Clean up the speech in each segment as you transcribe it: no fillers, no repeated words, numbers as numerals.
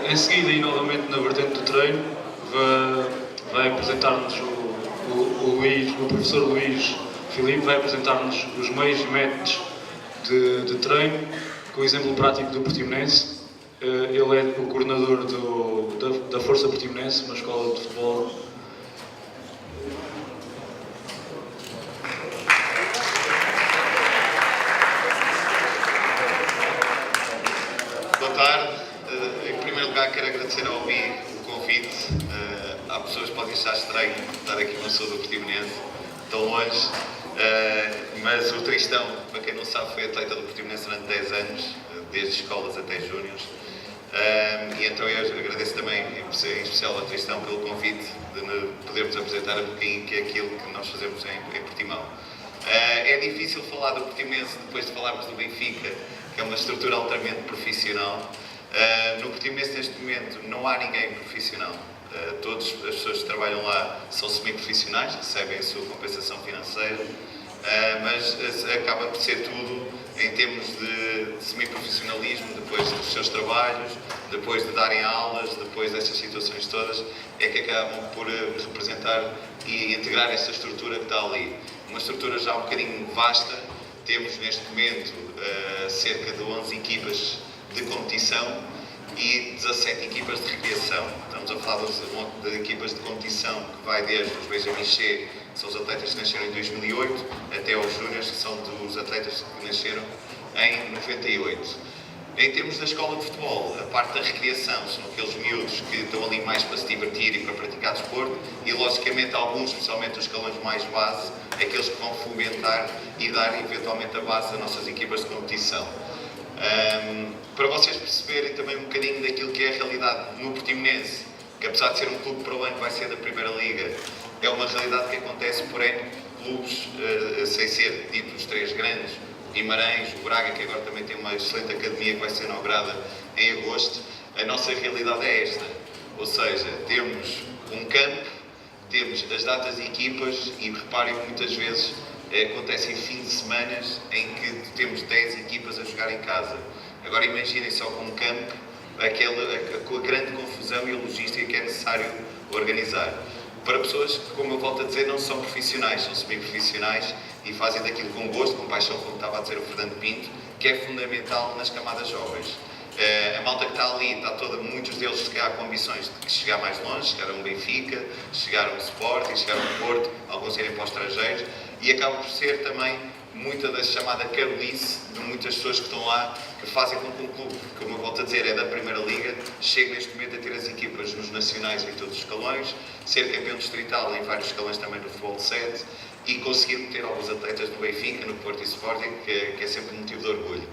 Em seguida, e novamente na vertente do treino, vai apresentar-nos o professor Luís Filipe vai apresentar-nos os meios e métodos de treino, com o exemplo prático do Portimonense. Ele é o coordenador da Força Portimonense, uma escola de futebol. Boa tarde. Em primeiro lugar, quero agradecer ao Mi o convite. Há pessoas que podem achar estranho estar aqui uma pessoa do Portimonense, tão longe. Mas o Tristão, para quem não sabe, foi atleta do Portimonense durante 10 anos, desde escolas até júniores. E então eu agradeço também, em especial ao Tristão, pelo convite de podermos apresentar um bocadinho que é aquilo que nós fazemos em Portimão. É difícil falar do Portimonense depois de falarmos do Benfica, que é uma estrutura altamente profissional. No Portimonense, neste momento, não há ninguém profissional. Todas as pessoas que trabalham lá são semi-profissionais, recebem a sua compensação financeira, mas acaba por ser tudo em termos de semi-profissionalismo, depois dos seus trabalhos, depois de darem aulas, depois dessas situações todas, é que acabam por representar e integrar esta estrutura que está ali. Uma estrutura já um bocadinho vasta. Temos neste momento cerca de 11 equipas de competição e 17 equipas de recreação. Estamos a falar de equipas de competição que vai desde os Benjamin Che, que são os atletas que nasceram em 2008, até aos Júniors, que são dos atletas que nasceram em 98. Em termos da escola de futebol, a parte da recreação são aqueles miúdos que estão ali mais para se divertir e para praticar desporto e, logicamente, alguns, especialmente os escalões mais base, aqueles que vão fomentar e dar, eventualmente, a base das nossas equipas de competição. Para vocês perceberem também um bocadinho daquilo que é a realidade no Portimonense, que apesar de ser um clube que para o ano vai ser da Primeira Liga, é uma realidade que acontece por N clubes, sem ser tipo os três grandes, o Guimarães, o Braga, que agora também tem uma excelente academia que vai ser inaugurada em agosto. A nossa realidade é esta, ou seja, temos um campo, temos as datas de equipas e reparem que muitas vezes acontecem fim de semanas em que temos 10 equipas a jogar em casa. Agora imaginem só com um campo, com a grande confusão e a logística que é necessário organizar. Para pessoas que, como eu volto a dizer, não são profissionais, são semi-profissionais e fazem daquilo com gosto, com paixão, como estava a dizer o Fernando Pinto, que é fundamental nas camadas jovens. A malta que está ali, muitos deles se calhar com ambições de chegar mais longe, chegar a um Benfica, chegar a um Sporting, chegar a um Porto, alguns irem para os estrangeiros, e acaba por ser também muita da chamada carolice de muitas pessoas que estão lá, que fazem com que um clube, como eu volto a dizer, é da Primeira Liga, chegue neste momento a ter as equipas nos nacionais em todos os escalões, ser campeão distrital em vários escalões também no futebol de 7 e conseguir meter alguns atletas no Benfica, no Porto e Sporting, que é sempre um motivo de orgulho.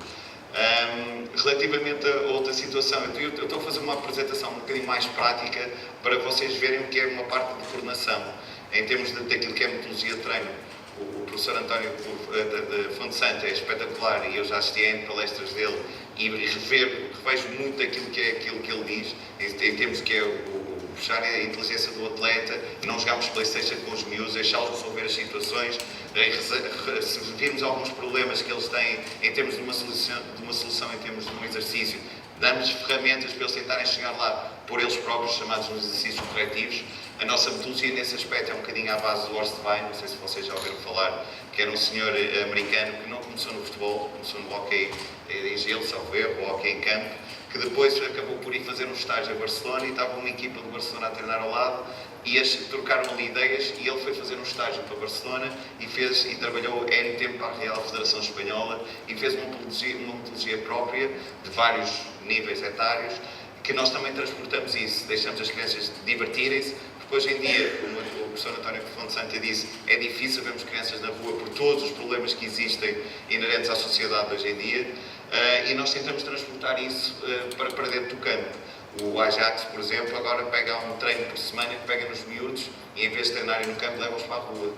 Relativamente a outra situação, eu estou a fazer uma apresentação um bocadinho mais prática para vocês verem o que é uma parte de coordenação, em termos daquilo que é metodologia de treino. O professor António de Fonte Santa é espetacular e eu já assisti a palestras dele e revejo muito aquilo que ele diz, em termos que é puxar a inteligência do atleta, não jogarmos PlayStation com os miúdos, deixá-los resolver as situações, se virmos alguns problemas que eles têm em termos de uma solução em termos de um exercício, damos ferramentas para eles tentarem chegar lá por eles próprios, chamados nos exercícios corretivos. A nossa metodologia nesse aspecto é um bocadinho à base do Horst Wein, não sei se vocês já ouviram falar, que era um senhor americano que não começou no futebol, começou no hóquei em gelo, salvo erro, ou hóquei em campo, que depois acabou por ir fazer um estágio a Barcelona e estava uma equipa de Barcelona a treinar ao lado e trocaram ali ideias e ele foi fazer um estágio para Barcelona e trabalhou N tempo para a Real Federação Espanhola e fez uma metodologia própria de vários níveis etários, que nós também transportamos isso, deixamos as crianças divertirem-se, porque hoje em dia, como o professor António Fonte Santa disse, é difícil vermos crianças na rua por todos os problemas que existem inerentes à sociedade hoje em dia, e nós tentamos transportar isso para dentro do campo. O Ajax, por exemplo, agora pega um treino por semana que pega nos miúdos e em vez de treinarem no campo, levam-os para a rua.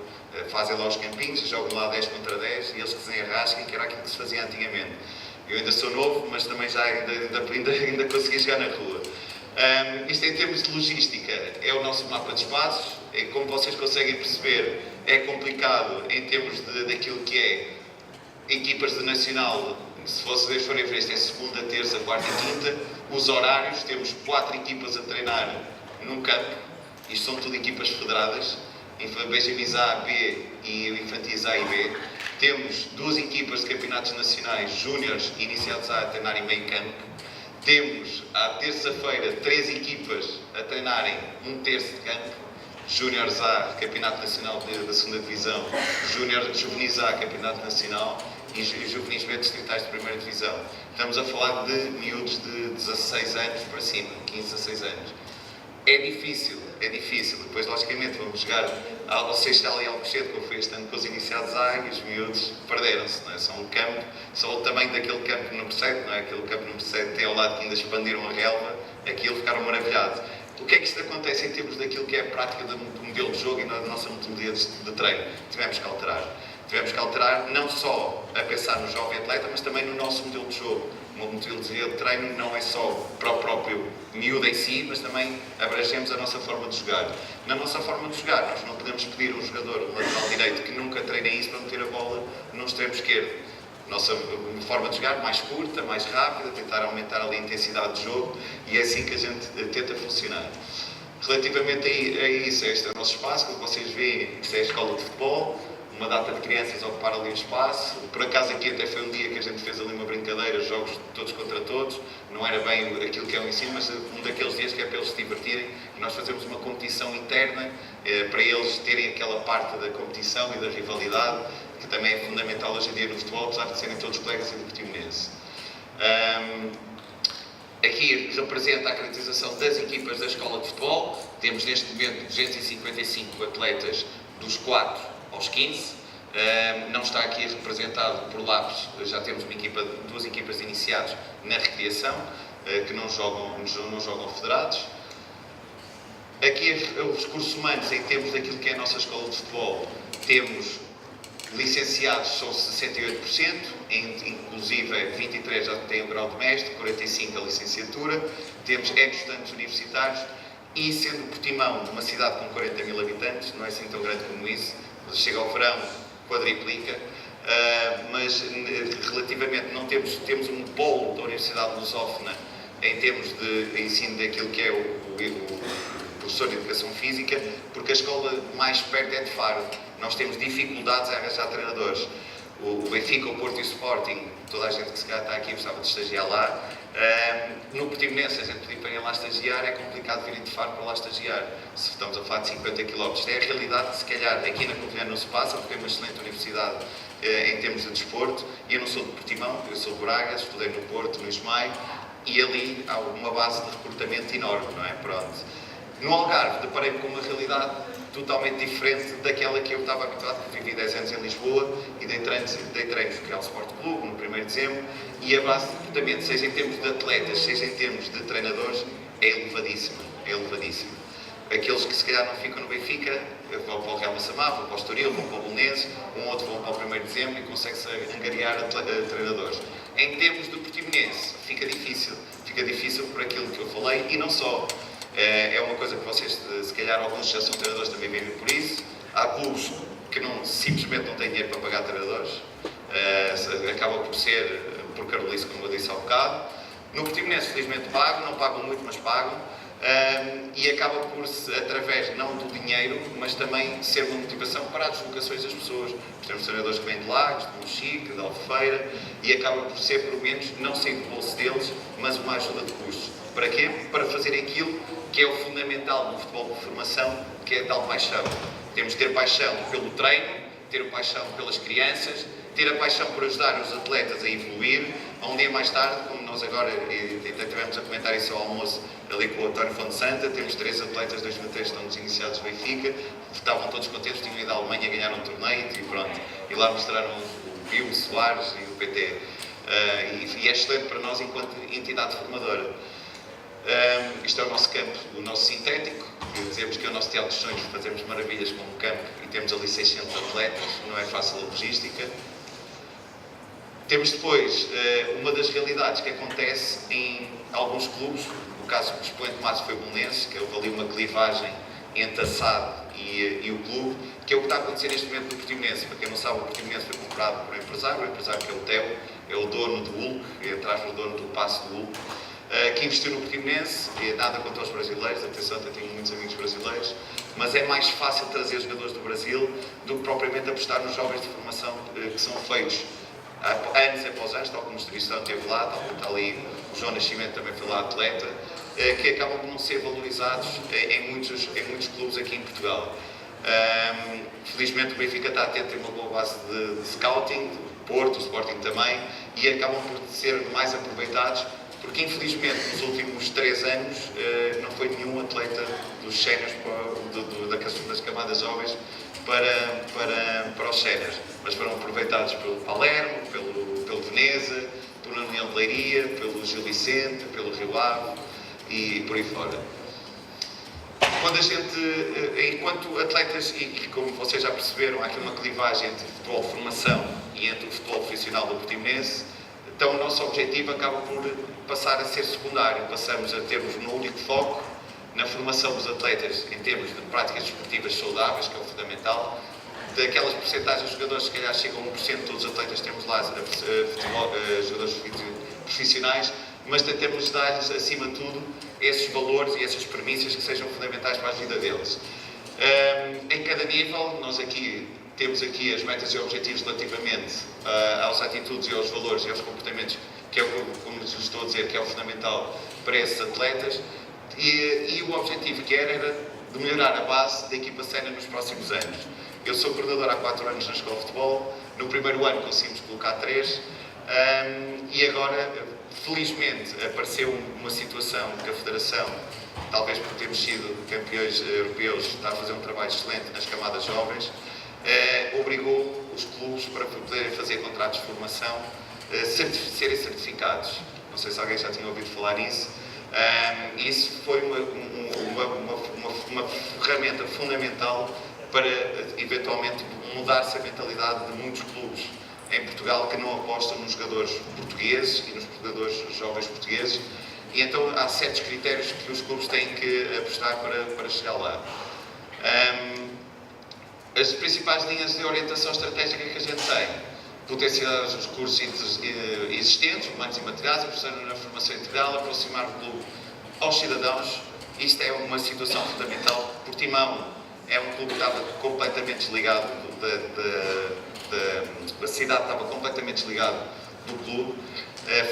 Fazem lá os campinhos, jogam lá 10 contra 10 e eles que se enrasquem, que era aquilo que se fazia antigamente. Eu ainda sou novo, mas também já ainda consegui jogar na rua. Isto em termos de logística é o nosso mapa de espaços. Como vocês conseguem perceber, é complicado em termos daquilo que é equipas de nacional se vocês forem ver, isto é segunda, terça, quarta e quinta, os horários, temos 4 equipas a treinar num campo, isto são tudo equipas federadas, Benjamins A, B e Infantis A e B. Temos 2 equipas de campeonatos nacionais, júniores e iniciados A treinar em meio campo. Temos, à terça-feira, 3 equipas a treinarem um terço de campo. Júniores A, Campeonato Nacional da Segunda Divisão. Juvenis A, Campeonato Nacional. E Juvenis B, Distritais de Primeira Divisão. Estamos a falar de miúdos de 16 anos para cima, 15, 16 anos. É difícil. Depois, logicamente, vamos jogar ao Seixal e ao Alcochete, como foi este ano com os iniciados A, e os miúdos perderam-se, não é? São um campo, são o tamanho daquele campo número 7, não é? Aquele campo número 7 tem ao lado que ainda expandiram a relva, aquilo ficaram maravilhados. O que é que isto acontece em termos daquilo que é a prática do modelo de jogo e da nossa metodologia de treino? Tivemos que alterar não só a pensar no jovem atleta, mas também no nosso modelo de jogo. O modelo de treino não é só para o próprio miúdo em si, mas também abrangemos a nossa forma de jogar. Na nossa forma de jogar, nós não podemos pedir a um jogador, um lateral direito, que nunca treina isso para meter a bola no extremo esquerdo. Nossa forma de jogar mais curta, mais rápida, tentar aumentar ali a intensidade de jogo, e é assim que a gente tenta funcionar. Relativamente a isso, este é o nosso espaço, como vocês veem, isto é a escola de futebol, uma data de crianças a ocupar ali o espaço. Por acaso aqui até foi um dia que a gente fez ali uma brincadeira, jogos todos contra todos, não era bem aquilo que é o ensino, mas um daqueles dias que é para eles se divertirem, e nós fazemos uma competição interna, para eles terem aquela parte da competição e da rivalidade, que também é fundamental hoje em dia no futebol, apesar de serem todos colegas e do Portimonense. Aqui representa a acreditação das equipas da escola de futebol. Temos neste momento 255 atletas dos 4 aos 15. Não está aqui representado por lápis, já temos 2 equipas de iniciados na recriação, que não jogam federados. Aqui os recursos humanos, em termos daquilo que é a nossa escola de futebol, temos licenciados, são 68%, inclusive 23 já têm o grau de mestre, 45% a licenciatura, temos estudantes universitários, e sendo Portimão uma cidade com 40 mil habitantes, não é assim tão grande como isso, chega ao verão, quadriplica, mas relativamente não temos um polo da Universidade Lusófona em termos de ensino daquilo que é o professor de Educação Física, porque a escola mais perto é de Faro. Nós temos dificuldades a arranjar treinadores. O Benfica, o Porto e o Sporting, toda a gente que se calhar está aqui gostava de estagiar lá. No Portimonense, a gente pedir para ir lá estagiar, é complicado virem de Faro para lá estagiar. Se estamos a falar de 50 km, é a realidade que se calhar aqui na Covilhã não se passa, porque é uma excelente universidade em termos de desporto. E eu não sou de Portimão, eu sou de Braga, estudei no Porto, no Ismael, e ali há uma base de recrutamento enorme, não é? Pronto. No Algarve, deparei-me com uma realidade totalmente diferente daquela que eu estava habituado, porque vivi 10 anos em Lisboa e dei treinos no Real Sport Clube, no 1º de dezembro, e a base de recrutamento, seja em termos de atletas, seja em termos de treinadores, é elevadíssima, Aqueles que se calhar não ficam no Benfica, vão para o Real Massamá, vão para o Estoril, vão para o Belenenses, outro vão para o 1º de dezembro e consegue-se angariar treinadores. Em termos do Portimonense, fica difícil por aquilo que eu falei, e não só. É uma coisa que vocês, se calhar alguns já são treinadores, também vivem por isso. Há clubes que simplesmente não têm dinheiro para pagar treinadores. Acaba por ser por carolice, como eu disse há bocado. No Portimonense, felizmente pagam, não pagam muito, mas pagam. E acaba por, através não do dinheiro, mas também ser uma motivação para as deslocações das pessoas. Temos treinadores que vêm de Lagos, de Monchique, de Albufeira, e acaba por ser, pelo menos, não sair do bolso deles, mas uma ajuda de custos. Para quê? Para fazer aquilo que é o fundamental no futebol de formação, que é a tal paixão. Temos de ter paixão pelo treino, ter paixão pelas crianças, ter a paixão por ajudar os atletas a evoluir. A um dia mais tarde, como nós agora tivemos a comentar isso ao almoço ali com o António Fonte Santa, temos 3 atletas de 2003 que estão nos iniciados do Benfica, estavam todos contentes, tinham ido à Alemanha, ganharam um torneio e pronto. E lá mostraram o Pio, o Soares e o PT. E é excelente para nós enquanto entidade formadora. Isto é o nosso campo, o nosso sintético, dizemos que é o nosso teatro de sonhos, fazemos maravilhas com o campo e temos ali 600 atletas, não é fácil a logística. Temos depois uma das realidades que acontece em alguns clubes, o caso do expoente máximo foi o Belenenses, que houve ali uma clivagem entre a SAD e o clube, que é o que está a acontecer neste momento no Portimonense. Para quem não sabe, o Portimonense foi comprado por um empresário, o empresário que é o Teo, é o dono do Hulk, entre aspas, o dono do passe do Hulk, que investiu no Portimonense, nada contra os brasileiros, atenção, eu tenho muitos amigos brasileiros, mas é mais fácil trazer jogadores do Brasil do que propriamente apostar nos jovens de formação que são feitos anos após anos, tal como o Tristão esteve lá, tal como está ali o João Nascimento também foi lá atleta, que acabam por não ser valorizados em muitos clubes aqui em Portugal. Felizmente o Benfica está a ter uma boa base de scouting, o Porto, o Sporting também, e acabam por ser mais aproveitados, porque infelizmente nos últimos 3 anos não foi nenhum atleta dos séniores das camadas jovens para os séniores, mas foram aproveitados pelo Palermo, pelo Veneza, pela União de Leiria, pelo Gil Vicente, pelo Rio Ave e por aí fora. Quando a gente, enquanto atletas, e como vocês já perceberam, há aqui uma clivagem entre futebol formação e entre o futebol profissional do Portimonense, então o nosso objetivo acaba por passar a ser secundário. Passamos a termos um único foco na formação dos atletas em termos de práticas desportivas saudáveis, que é o fundamental. Daquelas porcentagens de jogadores, se calhar chegam a 1% de todos os atletas que temos lá, jogadores profissionais, mas tentamos dar-lhes, acima de tudo, esses valores e essas premissas que sejam fundamentais para a vida deles. Em cada nível, nós temos aqui as metas e objetivos relativamente às atitudes e aos valores e aos comportamentos, que é como lhes estou a dizer, que é o fundamental para esses atletas, e o objetivo que era de melhorar a base da equipa sénior nos próximos anos. Eu sou coordenador há 4 anos na Escola de Futebol, no primeiro ano conseguimos colocar 3, e agora, felizmente, apareceu uma situação que a Federação, talvez por termos sido campeões europeus, está a fazer um trabalho excelente nas camadas jovens, obrigou os clubes para poderem fazer contratos de formação, serem certificados. Não sei se alguém já tinha ouvido falar nisso. Isso foi uma ferramenta fundamental para, eventualmente, mudar-se a mentalidade de muitos clubes em Portugal que não apostam nos jogadores portugueses e nos jogadores jovens portugueses, e então há certos critérios que os clubes têm que apostar para chegar lá. As principais linhas de orientação estratégica que a gente tem: potenciar os recursos existentes, humanos e materiais, apostar na formação integral, aproximar o clube aos cidadãos. Isto é uma situação fundamental. Portimão é um clube que estava completamente desligado a cidade estava completamente desligada do clube,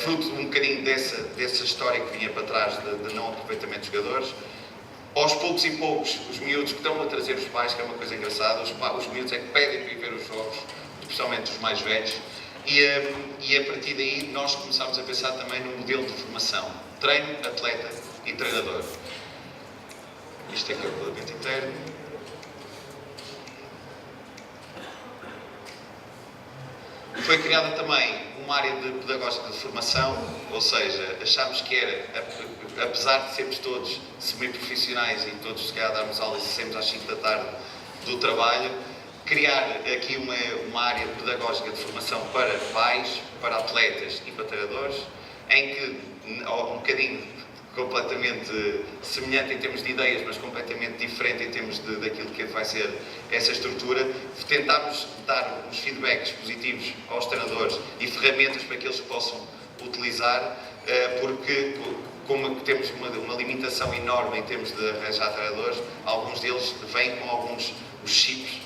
fruto um bocadinho dessa história que vinha para trás de não aproveitamento de jogadores. Aos poucos e poucos, os miúdos que estão a trazer os pais, que é uma coisa engraçada, os miúdos é que pedem para ir ver os jogos, especialmente os mais velhos, e a partir daí nós começámos a pensar também no modelo de formação: treino, atleta e treinador. Isto aqui é o regulamento interno. Foi criada também uma área pedagógica de formação, ou seja, achámos que era, apesar de sermos todos semi-profissionais e todos, se calhar, darmos aulas e saímos às 5 da tarde do trabalho, criar aqui uma área pedagógica de formação para pais, para atletas e para treinadores, em que, um bocadinho completamente semelhante em termos de ideias, mas completamente diferente em termos daquilo que vai ser essa estrutura, tentámos dar uns feedbacks positivos aos treinadores e ferramentas para que eles possam utilizar, porque como temos uma limitação enorme em termos de arranjar treinadores, alguns deles vêm com alguns os chips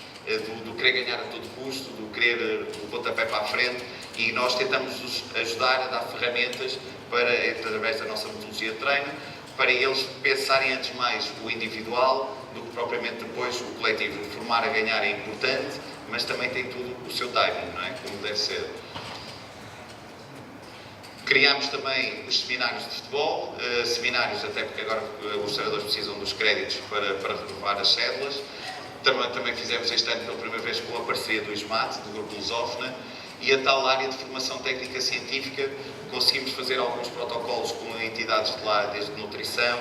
do querer ganhar a todo custo, do querer o pontapé para a frente, e nós tentamos os ajudar a dar ferramentas através da nossa metodologia de treino, para eles pensarem antes mais o individual do que propriamente depois o coletivo. Formar a ganhar é importante, mas também tem tudo o seu timing, não é? Como deve ser. Criámos também os seminários de futebol, seminários até porque agora os treinadores precisam dos créditos para renovar as cédulas. Também fizemos este ano pela primeira vez com a parceria do ISMAT, do Grupo Lusófona, e a tal área de formação técnica científica. Conseguimos fazer alguns protocolos com entidades de lá, desde nutrição,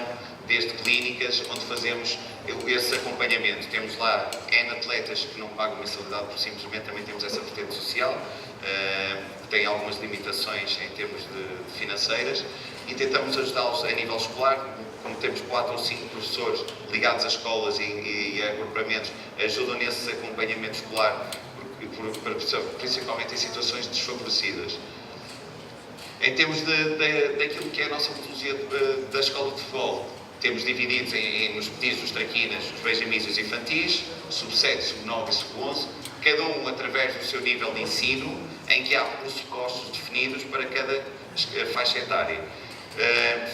desde clínicas, onde fazemos esse acompanhamento. Temos lá N atletas que não pagam mensalidade por simplesmente, também temos essa vertente social, que tem algumas limitações em termos de financeiras, e tentamos ajudá-los a nível escolar, como temos 4 ou 5 professores ligados a escolas e a agrupamentos, ajudam nesse acompanhamento escolar, principalmente em situações desfavorecidas. Em termos daquilo que é a nossa metodologia da escola de futebol, temos divididos nos petis, os traquinas, os benjamins e os infantis, sub-7, sub-9 e sub-11, cada um através do seu nível de ensino, em que há pressupostos definidos para cada faixa etária.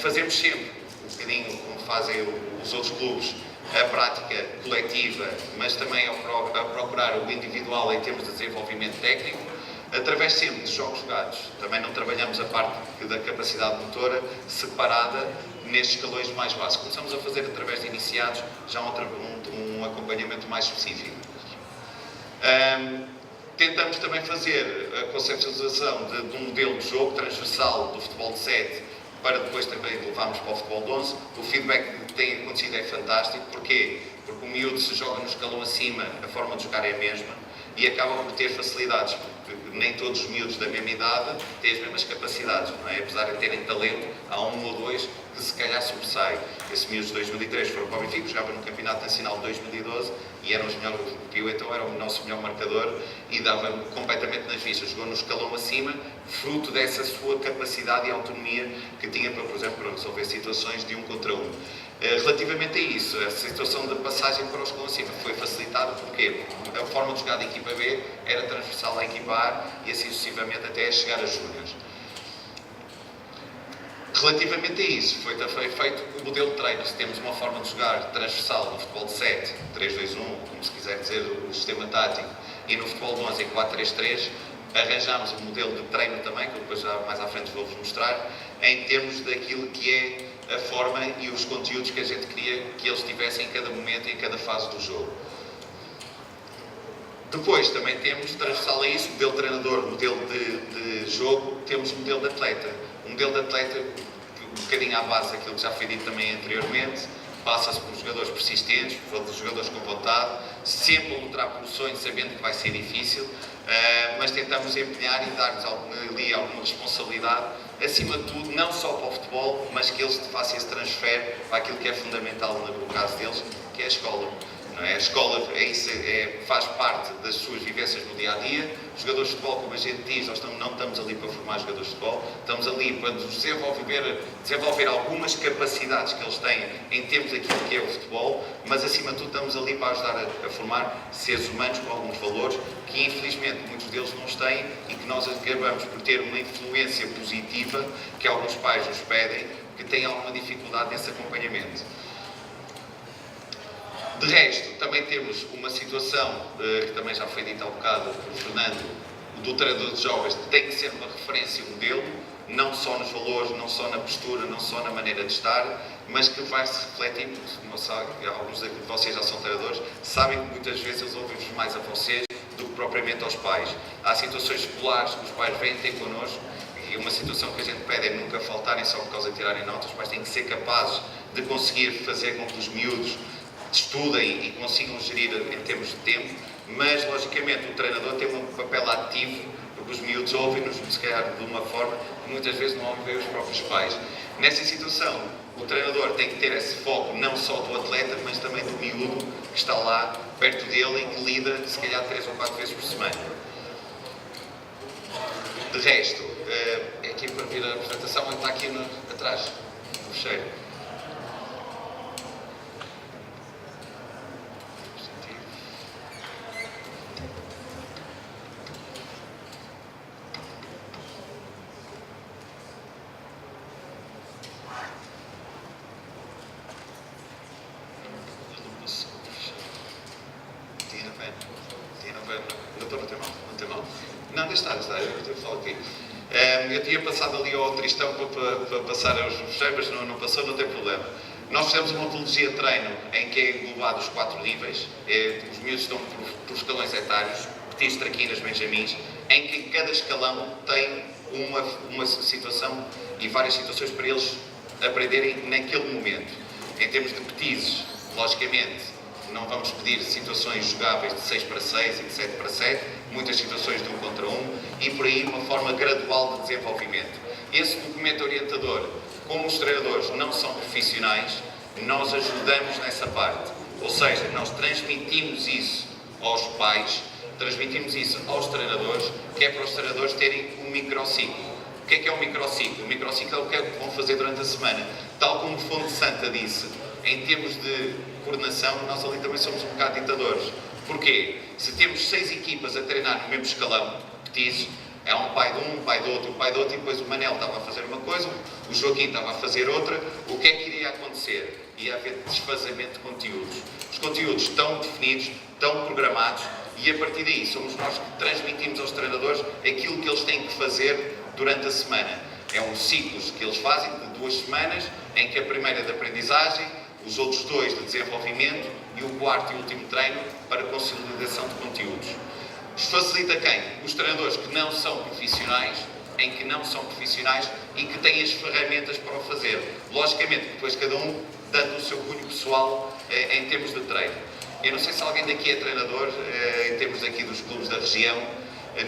Fazemos sempre, um bocadinho como fazem os outros clubes, a prática coletiva, mas também a procurar o individual em termos de desenvolvimento técnico, através sempre de jogos jogados. Também não trabalhamos a parte da capacidade motora separada nestes escalões mais básicos. Começamos a fazer através de iniciados já um acompanhamento mais específico. Tentamos também fazer a conceptualização de um modelo de jogo transversal do futebol de 7 para depois também levarmos para o futebol de 11. O feedback que tem acontecido é fantástico. Porquê? Porque o miúdo se joga no escalão acima, a forma de jogar é a mesma e acaba por ter facilidades, porque nem todos os miúdos da mesma idade têm as mesmas capacidades, não é? Apesar de terem talento, há um ou dois que se calhar sobressai. Esse miúdo de 2003 foram para o Benfica, jogava no Campeonato Nacional de 2012 e eram os melhores, o Pio então era o nosso melhor marcador e dava completamente nas vistas. Jogou no escalão acima, fruto dessa sua capacidade e autonomia que tinha para, por exemplo, para resolver situações de 1 contra 1. Relativamente a isso, a situação da passagem para o escalão acima foi facilitada porque a forma de jogar da equipa B era transversal à equipa A e assim sucessivamente até chegar a júniores. Relativamente a isso, foi feito o modelo de treino. Se temos uma forma de jogar transversal no futebol de 7, 3-2-1, como se quiser dizer o sistema tático, e no futebol de 11 em 4-3-3, arranjámos um modelo de treino também, que depois já mais à frente vou-vos mostrar, em termos daquilo que é a forma e os conteúdos que a gente queria que eles tivessem em cada momento e em cada fase do jogo. Depois também temos, transversal a isso, modelo de treinador, modelo de jogo, temos modelo de atleta. O modelo de atleta, um bocadinho à base daquilo que já foi dito também anteriormente, passa-se por jogadores persistentes, por jogadores com vontade, sempre a lutar por sonhos, sabendo que vai ser difícil, mas tentamos empenhar e dar-lhes ali alguma responsabilidade, acima de tudo, não só para o futebol, mas que eles façam esse transfer para aquilo que é fundamental no caso deles, que é a escola. Não é? A escola faz parte das suas vivências no dia-a-dia. Os jogadores de futebol, como a gente diz, nós não estamos ali para formar jogadores de futebol, estamos ali para desenvolver algumas capacidades que eles têm em termos daquilo que é o futebol, mas acima de tudo estamos ali para ajudar a formar seres humanos com alguns valores que infelizmente muitos deles não os têm e que nós acabamos por ter uma influência positiva que alguns pais nos pedem, que têm alguma dificuldade nesse acompanhamento. De resto, também temos uma situação que também já foi dita há um bocado por Fernando, do treinador de jovens, tem que ser uma referência, um modelo, não só nos valores, não só na postura, não só na maneira de estar, mas que vai se refletir, porque alguns de vocês já são treinadores, sabem que muitas vezes eles ouvem-vos mais a vocês do que propriamente aos pais. Há situações escolares que os pais vêm ter connosco e uma situação que a gente pede é nunca faltarem só por causa de tirarem notas. Os pais têm que ser capazes de conseguir fazer com que os miúdos estudem e consigam gerir em termos de tempo, mas logicamente o treinador tem um papel ativo, porque os miúdos ouvem-nos, se calhar de uma forma que muitas vezes não ouvem os próprios pais. Nessa situação, o treinador tem que ter esse foco não só do atleta, mas também do miúdo que está lá perto dele e que lida se calhar 3 ou 4 vezes por semana. De resto, aqui para vir a apresentação, ele está aqui atrás, no fecheiro. Não, deixa estar, eu falo aqui. Eu tinha passado ali ao Tristão para passar aos fecheiros, mas não passou, não tem problema. Nós fizemos uma metodologia de treino em que é englobado os 4 níveis. Os miúdos estão por escalões etários, petis, traquinas, benjamins, em que cada escalão tem uma situação e várias situações para eles aprenderem naquele momento. Em termos de petis, logicamente, não vamos pedir situações jogáveis de 6 para 6 e de 7 para 7, muitas situações de 1 contra 1 e por aí uma forma gradual de desenvolvimento. Esse documento orientador, como os treinadores não são profissionais, nós ajudamos nessa parte. Ou seja, nós transmitimos isso aos pais, transmitimos isso aos treinadores, que é para os treinadores terem um microciclo. O que é um microciclo? O microciclo é o que é que vão fazer durante a semana. Tal como Fonte Santa disse, em termos de coordenação, nós ali também somos um bocado ditadores. Porquê? Se temos 6 equipas a treinar no mesmo escalão, petizes, é um pai de um pai do outro, um pai do outro, e depois o Manel estava a fazer uma coisa, o Joaquim estava a fazer outra, o que é que iria acontecer? Ia haver desfazamento de conteúdos. Os conteúdos estão definidos, estão programados, e a partir daí somos nós que transmitimos aos treinadores aquilo que eles têm que fazer durante a semana. É um ciclo que eles fazem de 2 semanas, em que a primeira é de aprendizagem, os outros 2 de desenvolvimento e o quarto e último treino para consolidação de conteúdos. Facilita quem? Os treinadores que não são profissionais, e que têm as ferramentas para o fazer. Logicamente, depois cada um dando o seu cunho pessoal em termos de treino. Eu não sei se alguém daqui é treinador, em termos aqui dos clubes da região.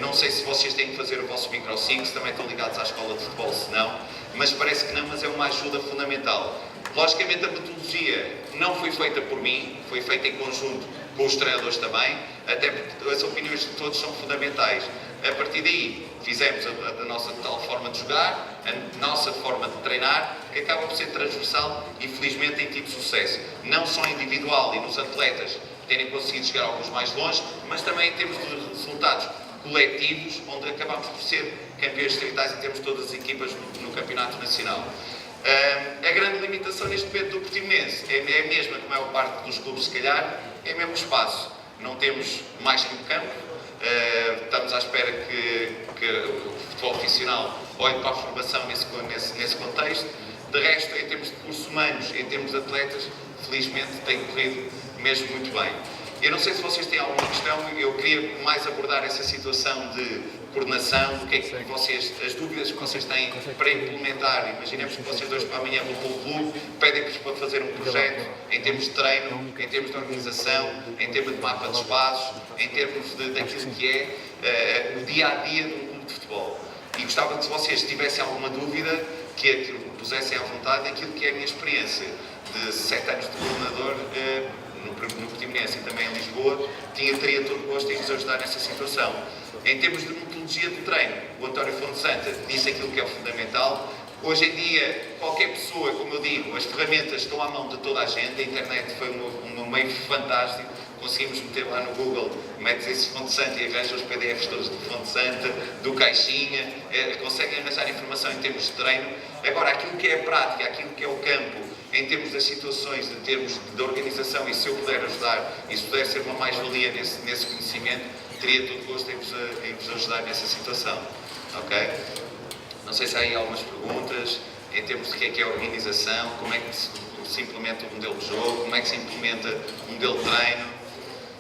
Não sei se vocês têm que fazer o vosso microciclo, se também estão ligados à escola de futebol, se não. Mas parece que não, mas é uma ajuda fundamental. Logicamente a metodologia não foi feita por mim, foi feita em conjunto com os treinadores também, até porque as opiniões de todos são fundamentais. A partir daí, fizemos a nossa tal forma de jogar, a nossa forma de treinar, que acaba por ser transversal e felizmente tem tido sucesso. Não só individual e nos atletas terem conseguido chegar alguns mais longe, mas também em termos de resultados coletivos, onde acabamos por ser campeões distritais em termos de todas as equipas no campeonato nacional. A grande limitação neste momento do Portimonense é a mesma que a maior parte dos clubes, se calhar, é mesmo o espaço. Não temos mais que um campo, estamos à espera que o futebol profissional olhe para a formação nesse contexto. De resto, em termos de recursos humanos, em termos de atletas, felizmente tem corrido mesmo muito bem. Eu não sei se vocês têm alguma questão, eu queria mais abordar essa situação de coordenação, do que é que as dúvidas que vocês têm para implementar. Imaginemos que vocês dois para amanhã vão para o clube, pedem-vos para fazer um projeto em termos de treino, em termos de organização, em termos de mapa de espaços, em termos daquilo que é o dia-a-dia de um clube de futebol. E gostava que se vocês tivessem alguma dúvida, que pusessem à vontade aquilo que é a minha experiência de 7 anos de coordenador no Portimonense e também em Lisboa, teria todo o gosto em vos ajudar nessa situação. Em termos de metodologia de treino, o António Fonte Santa disse aquilo que é o fundamental. Hoje em dia, qualquer pessoa, como eu digo, as ferramentas estão à mão de toda a gente, a internet foi um meio fantástico, conseguimos meter lá no Google, metes esse Fonte Santa e arranja os PDFs todos do Fonte Santa, do Caixinha, conseguem arranjar informação em termos de treino. Agora, aquilo que é a prática, aquilo que é o campo, em termos das situações, em termos de organização, e se eu puder ajudar, e se puder ser uma mais-valia nesse conhecimento, teria todo o gosto em vos ajudar nessa situação. Ok? Não sei se há aí algumas perguntas, em termos de que é a organização, como é que se implementa o modelo de jogo, como é que se implementa o modelo de treino.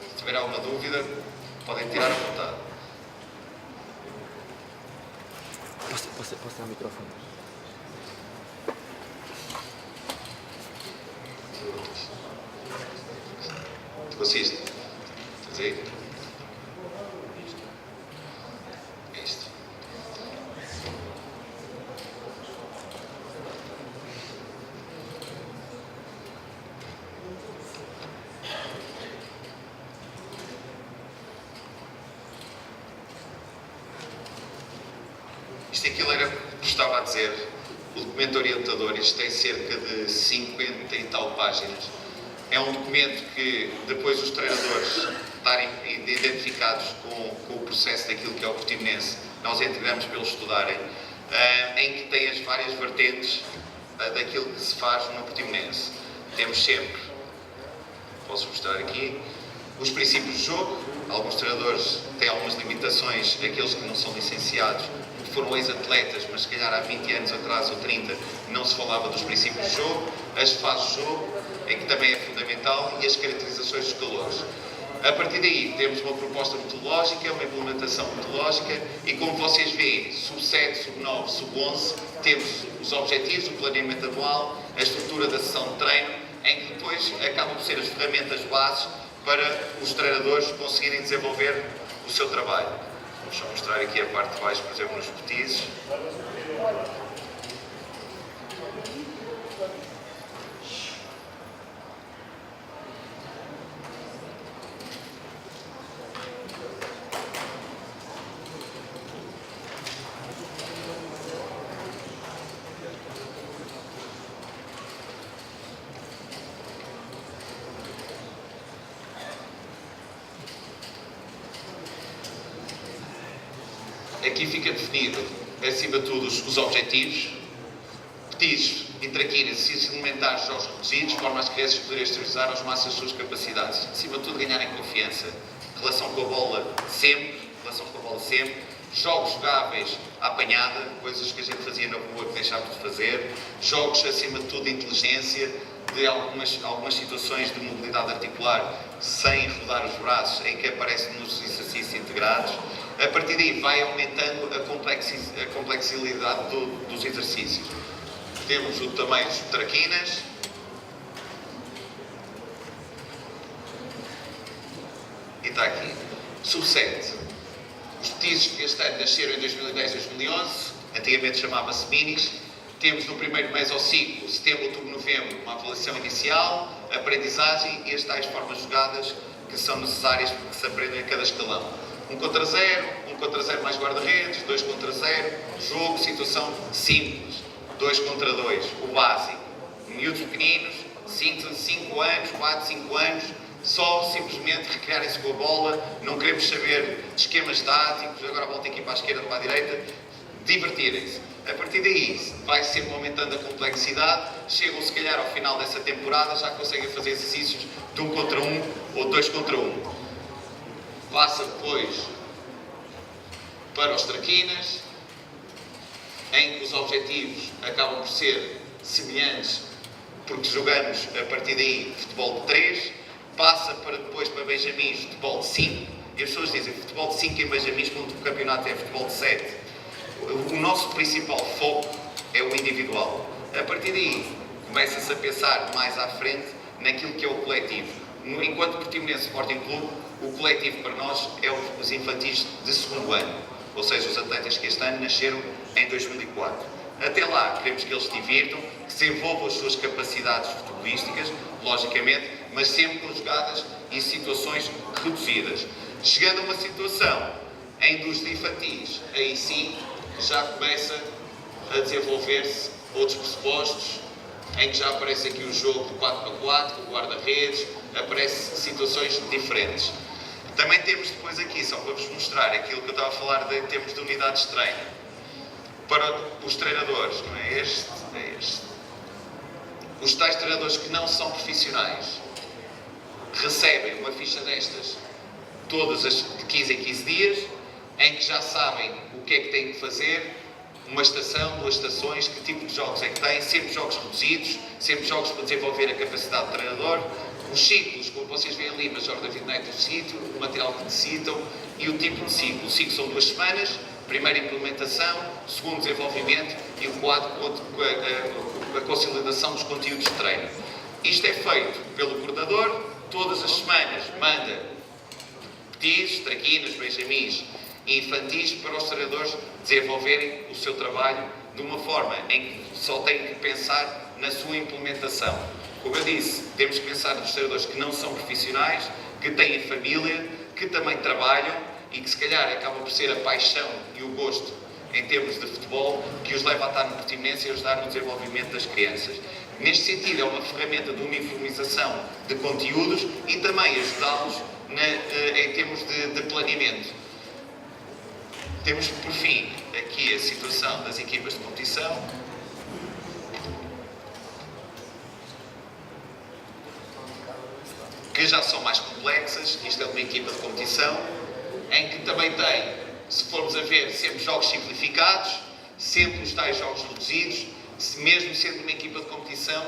Se tiver alguma dúvida, podem tirar à vontade. Posso ter o microfone? Tu consiste? Estás aí? Isto. Isto aquilo era o que estava a dizer. O documento orientador, isto tem cerca de 50 e tal páginas. É um documento que depois os treinadores estarem identificados com o processo daquilo que é o Portimonense, nós integramos para eles estudarem, em que tem as várias vertentes daquilo que se faz no Portimonense. Temos sempre, posso mostrar aqui, os princípios de jogo. Alguns treinadores têm algumas limitações, aqueles que não são licenciados, que foram ex-atletas, mas se calhar há 20 anos atrás ou 30 não se falava dos princípios de jogo, as fases de jogo, em que também é fundamental, e as caracterizações dos calores. A partir daí temos uma proposta metodológica, uma implementação metodológica, e como vocês veem, sub-7, sub-9, sub-11, temos os objetivos, o planeamento anual, a estrutura da sessão de treino, em que depois acabam por ser as ferramentas bases para os treinadores conseguirem desenvolver o seu trabalho. Vamos só mostrar aqui a parte de baixo, por exemplo, nos petizes. aqui fica definido, acima de tudo, os objetivos, petis e traquinas, exercícios elementares, jogos reduzidos, de forma às crianças poderem exteriorizar aos máximos as suas capacidades. Acima de tudo, ganharem confiança. Relação com a bola sempre, jogos jogáveis à apanhada, coisas que a gente fazia na rua que deixámos de fazer, jogos, acima de tudo, de inteligência, de algumas situações de mobilidade articular sem rodar os braços, em que aparecem nos exercícios integrados. A partir daí vai aumentando a complexidade dos exercícios. Temos também os traquinas. E está aqui. Subset. Os petis que este ano nasceram em 2010 e 2011, antigamente chamava-se minis. Temos no primeiro mesociclo, setembro, outubro, novembro, uma avaliação inicial, aprendizagem e as tais formas jogadas que são necessárias para que se aprendam a cada escalão. 1 contra 0, 1 contra 0 mais guarda-redes, 2 contra 0, jogo, situação simples, 2 contra 2, o básico. Miúdos pequeninos, 5 anos, 4, 5 anos, só simplesmente recriarem-se com a bola, não queremos saber de esquemas táticos, agora voltem aqui para a esquerda, para a direita, divertirem-se. A partir daí, vai sempre aumentando a complexidade, chegam se calhar ao final dessa temporada, já conseguem fazer exercícios de 1 contra 1 ou 2 contra 1. Passa depois para os traquinas, em que os objetivos acabam por ser semelhantes, porque jogamos a partir daí futebol de 3, passa para depois para benjamins, futebol de 5, e as pessoas dizem futebol de 5 em benjamins, quando o campeonato é futebol de 7. O nosso principal foco é o individual. A partir daí, começa-se a pensar mais à frente naquilo que é o coletivo. Enquanto Portimonense Sporting Clube, o coletivo para nós é os infantis de segundo ano, ou seja, os atletas que este ano nasceram em 2004. Até lá, queremos que eles se divirtam, que desenvolvam as suas capacidades futebolísticas, logicamente, mas sempre conjugadas em situações reduzidas. Chegando a uma situação em dos infantis, aí sim, já começa a desenvolver-se outros pressupostos, em que já aparece aqui o jogo de 4x4, com o guarda-redes, aparecem situações diferentes. Também temos depois aqui, só para vos mostrar aquilo que eu estava a falar em termos de unidades de treino. Para os treinadores, não é este, é este. Os tais treinadores que não são profissionais recebem uma ficha destas todas as de 15 em 15 dias, em que já sabem o que é que têm que fazer, uma estação, 2 estações, que tipo de jogos é que têm, sempre jogos reduzidos, sempre jogos para desenvolver a capacidade do treinador, os ciclos, como vocês veem ali, Major David Neto do sítio, o material que necessitam e o tipo de ciclo. O ciclo são 2 semanas, primeira implementação, segundo desenvolvimento e o quadro a consolidação dos conteúdos de treino. Isto é feito pelo coordenador, todas as semanas manda petis, traquinas, benjamins e infantis para os treinadores desenvolverem o seu trabalho de uma forma em que só têm que pensar na sua implementação. Como eu disse, temos que pensar nos treinadores que não são profissionais, que têm família, que também trabalham e que se calhar acaba por ser a paixão e o gosto em termos de futebol que os leva a estar no Portimonense e ajudar no desenvolvimento das crianças. Neste sentido, é uma ferramenta de uniformização de conteúdos e também ajudá-los em termos de planeamento. Temos, por fim, aqui a situação das equipas de competição. Que já são mais complexas. Isto é uma equipa de competição, em que também tem, se formos a ver, sempre jogos simplificados, sempre os tais jogos reduzidos, mesmo sendo uma equipa de competição,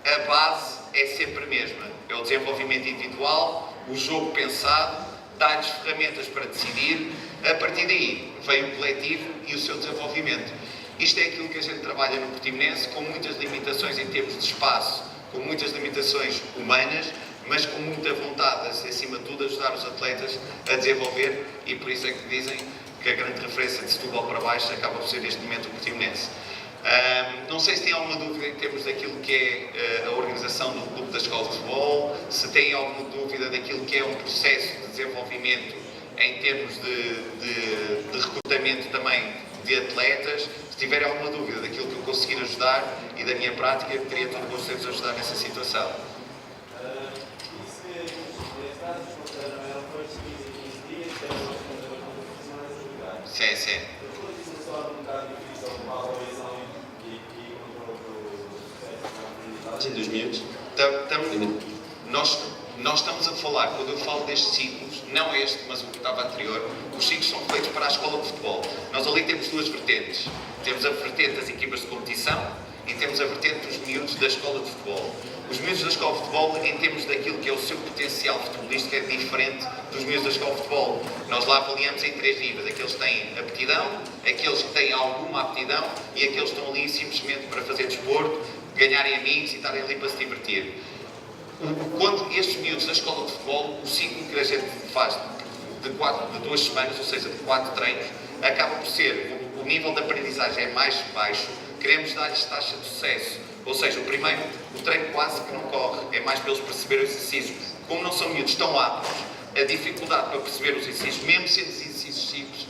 a base é sempre a mesma. É o desenvolvimento individual, o jogo pensado, dá-lhes ferramentas para decidir, a partir daí vem o coletivo e o seu desenvolvimento. Isto é aquilo que a gente trabalha no Portimonense, com muitas limitações em termos de espaço, com muitas limitações humanas, mas com muita vontade, acima de tudo, ajudar os atletas a desenvolver, e por isso é que dizem que a grande referência de Setúbal para baixo acaba por ser neste momento o Portimonense. Não sei se tem alguma dúvida em termos daquilo que é a organização do Clube da Escola de Futebol, se tem alguma dúvida daquilo que é um processo de desenvolvimento em termos de recrutamento também de atletas. Se tiver alguma dúvida daquilo que eu conseguir ajudar e da minha prática, teria todo o gosto de vos ajudar nessa situação. Sim, sim. Sim, dos miúdos. Nós estamos a falar, quando eu falo destes ciclos, não este, mas o que estava anterior, os ciclos são feitos para a escola de futebol. Nós ali temos duas vertentes. Temos a vertente das equipas de competição e temos a vertente dos miúdos da escola de futebol. Os miúdos da escola de futebol, em termos daquilo que é o seu potencial futebolístico, é diferente dos miúdos da escola de futebol. Nós lá avaliamos em 3 níveis. Aqueles que têm aptidão, aqueles que têm alguma aptidão e aqueles que estão ali simplesmente para fazer desporto, ganharem amigos e estarem ali para se divertir. Quando estes miúdos da escola de futebol, o ciclo que a gente faz de 2 semanas, ou seja, de 4 treinos, acaba por ser, o nível de aprendizagem é mais baixo, queremos dar-lhes taxa de sucesso. Ou seja, o treino quase que não corre, é mais para eles perceberem os exercícios. Como não são miúdos tão aptos, a dificuldade para perceber os exercícios, mesmo sendo exercícios simples,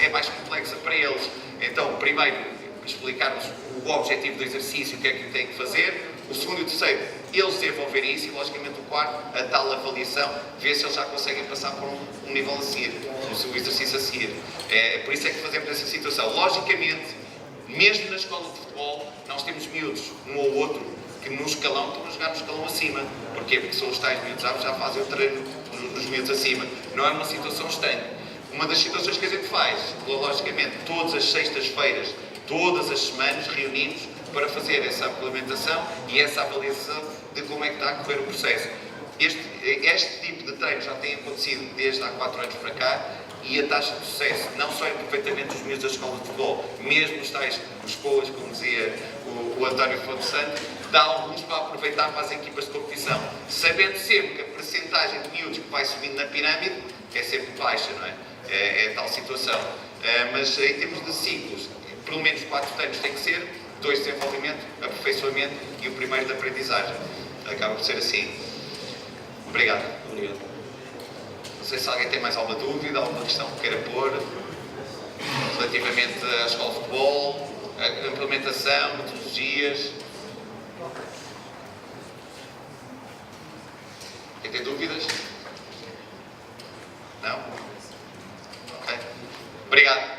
é mais complexa para eles. Então, primeiro, explicar-nos o objetivo do exercício, o que é que têm que fazer. O segundo e o terceiro, eles desenvolverem isso e, logicamente, o quarto, a tal avaliação, ver se eles já conseguem passar por um nível a seguir, o exercício a seguir. Por isso é que fazemos essa situação. Logicamente, mesmo na escola de futebol, nós temos miúdos, um ou outro, que no escalão estão a jogar no escalão acima. Porquê? Porque são os tais miúdos, já fazem o treino dos miúdos acima. Não é uma situação estranha. Uma das situações que a gente faz, logicamente, todas as sextas-feiras, todas as semanas, reunimos para fazer essa implementação e essa avaliação de como é que está a correr o processo. Este tipo de treino já tem acontecido desde há 4 anos para cá e a taxa de sucesso, não só é perfeitamente os miúdos da escola de futebol, mesmo os tais, os COAs, como dizia o António Fonte Santos, dá alguns para aproveitar para as equipas de competição, sabendo sempre que a percentagem de miúdos que vai subindo na pirâmide é sempre baixa, não é? É tal situação. Mas em termos de ciclos, pelo menos 4 treinos tem que ser, 2 de desenvolvimento, aperfeiçoamento e o primeiro de aprendizagem. Acaba por ser assim. Obrigado. Obrigado. Não sei se alguém tem mais alguma dúvida, alguma questão que queira pôr relativamente à escola de futebol, a implementação, metodologias. Quem tem dúvidas? Não? Ok. Obrigado.